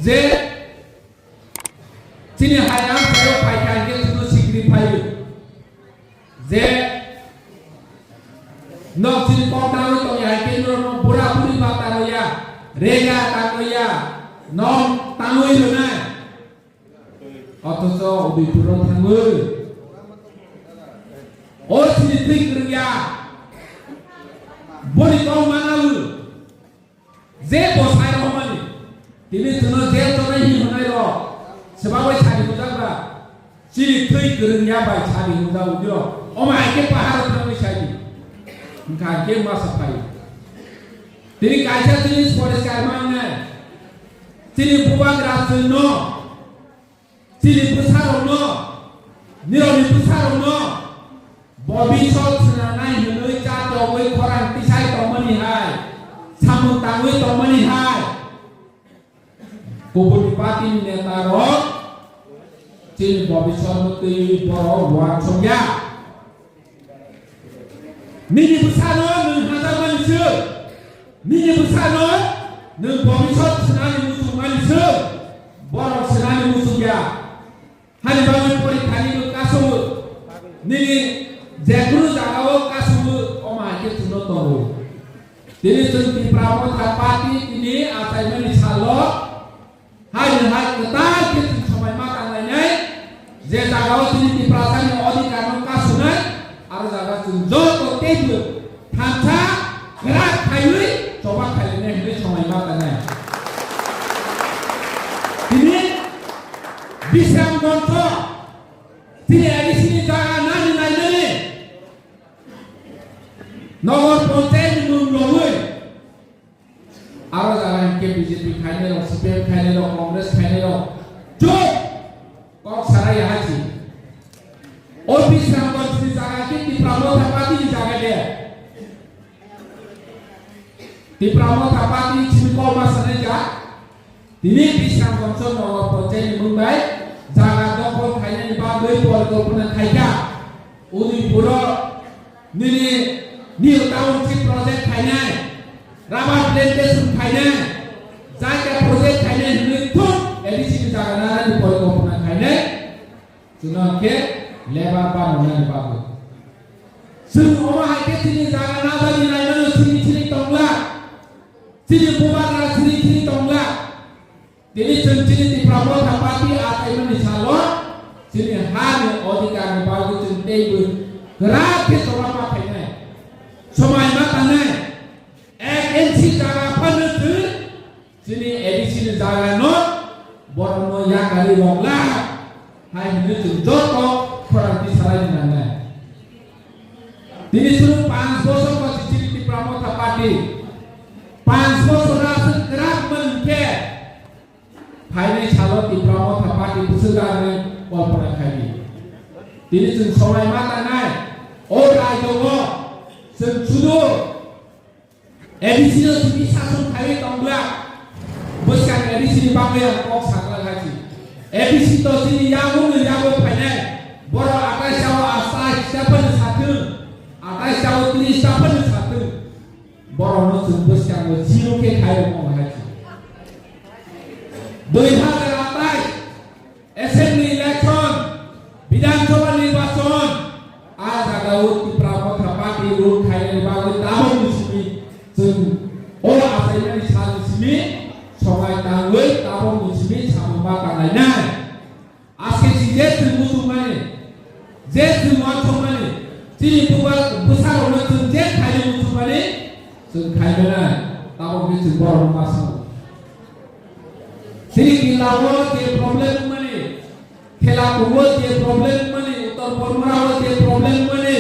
J Sini hayam sayo paikan ke sudu sigri payu. Je nok sini pokdaru to ya ke no pura puri bataro ya rega tano ya non tanoi luna. Otoso ubi puro tanoi. O sini tik ya. Boni kau mana lu? Je bosai romani. Tini suno je to nahi honai ro. Sebab cari mudah ba, ciri tui kerja ba cari mudah udah. Oma ike pahar tu cari, engkau ike masa pai. Jadi kaca jenis polis karmanya, ciri buang rasul no, ciri besar no, nilai besar no, bobi sol senanai menurut jatuh kue koran pisai tomani hai, samun tangui tomani hai. Kubudipati Netaro Cini Bobi Sormuti Boro Buang Songya Nini Busano Nung Hantar Manisir Nini Busano Nung Bobi Sor Senani Musuh Manisir Boro Senani Musuh Ya Hani Bangun Puri Tani Kasut Nini Jekuru Jagawo Kasut Oma Ake Suno Toru Jadi Sunti Prawo Tapati Ini Asai Manisalo Hari ketat kita sampai makan lainnya. Jadi kalau sini di perasaan yang odi karena kasunan, harus ada tunjuk kotebu, tanpa gerak kayu, coba kalian ini sampai makan lain. Ini bisa mengontrol. Tidak di sini jangan nani nani. Nomor konten menunggu. Harus ada yang BJP kayaknya lo, CPM kayaknya lo, Kongres kayaknya lo, jom, kok saraya haji. Ofis yang konstitusi jaga di Prabowo Tapati di jaga dia. Di Prabowo Tapati Cimiko Masaneja, ini bisa konsol nomor project Mumbai, jaga dokol kayaknya di Bangui Polkol pernah kaya, Uni Puro, ini New Township project kayaknya. Rabat plantation kayaknya, jaga project kayaknya ini pun edisi jaga nara di Polkol pernah kayaknya, cuma ke lebar bangunan bagus. Semua hati sini jaga nara di lain sini tonglah, sini bubar sini tonglah. Jadi sini di Prabowo Tapati atau ini salon, sini hanya odikan bagus sini ibu gratis orang pakainya, semua matanya. Agensi jaga penutur, sini edisi jaga no, borno yang kali bonglah, hai menutur joko peranti sarai nana. Dini suruh pansboso posisi di Prabowo Tapati, pansboso rasa gerak menke, hai ini calon di Prabowo Tapati bersegar wal pernah kali. Dini suruh somai mata naik, orang jowo, sensudo. Edisi itu bisa sungkai tonggak, bukan edisi di bangga yang kok sakla lagi. Edisi itu sini yang banyak, borok atas jauh asal siapa yang satu, atas jauh tulis siapa yang satu, borok nusuk bukan zero ke kaya mau lagi. Dua atas, assembly election, bidang coba libason, ada gaut di Prabowo Tapati urut kaya bangga tahun musim. Orang asal ini saat sini, soal tangguh tahun musim sama makan lainnya. Asyik si jet musuh mana, jet musuh mana, sini buat besar orang tu jet kaya musuh mana, kaya mana, tahun ini baru masuk. Sini kilawo dia problem mana, kilawo dia problem mana, utar Bormerawo dia problem mana,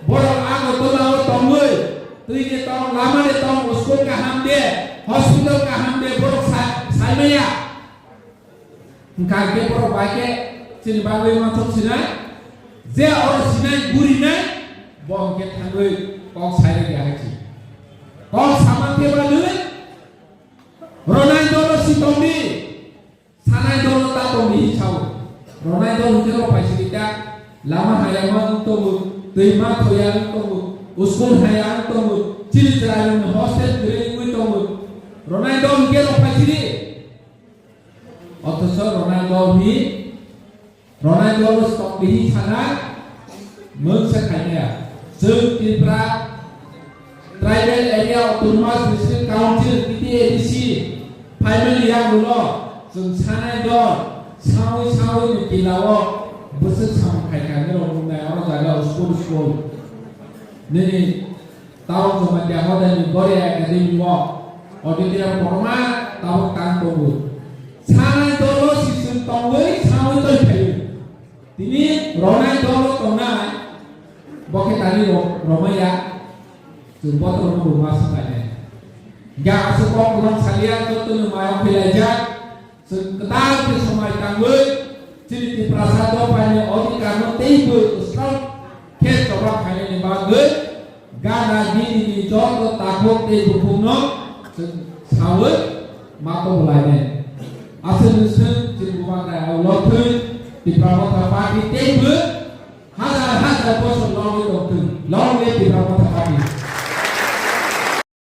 borang agak tolong tangguh. तो ये तो लामा ने तो उसको कहाँ दे हॉस्पिटल कहाँ दे बोलो साइमेया उनके बोलो बाइके चिन्बावे माथों सिना जे और सिना गुरी ने बोंग के थंगे कौन साइड के आए थी कौन सामान के बालू रोनाई दोनों सितोंगी सानाई दोनों तातोंगी चाव रोनाई दोनों तेरो पैसे kita लामा hayang तो terima koyang तो Uskun hayang tunggu, ciri cerayun hostel kering kui tunggu. Ronaldo mungkin apa ciri? Dohi Ronai Dohi Stok Dihi Sana Mensekainya Tripura Tribal Area Autonomous District Council TTADC Family yang dulu Sanai Dor Sawi Kilawo Besar sama kaitannya orang orang jaga school Nini tahu cuma dia mau dan Korea jadi mau Auditor format tahu kan tunggu Sanai Dor sistem tunggu Sawi tu kayu ini Ronai Dor tonai Bokeh tadi Romaya Jumpa rumah sekalian Gak sepok orang sekalian Tentu lumayan belajar Seketar bersama tangguh Jadi di prasado Banyak orang karena tiba Ustaz Kes orang kaya ni bagus Gana gini Joko takut Tiba puno Sawit Maka mulanya Asal-asal Jadi rumah kaya Allah pun Di pramata pagi Tiba Hada bos long itu, long itu di beberapa tempat ini.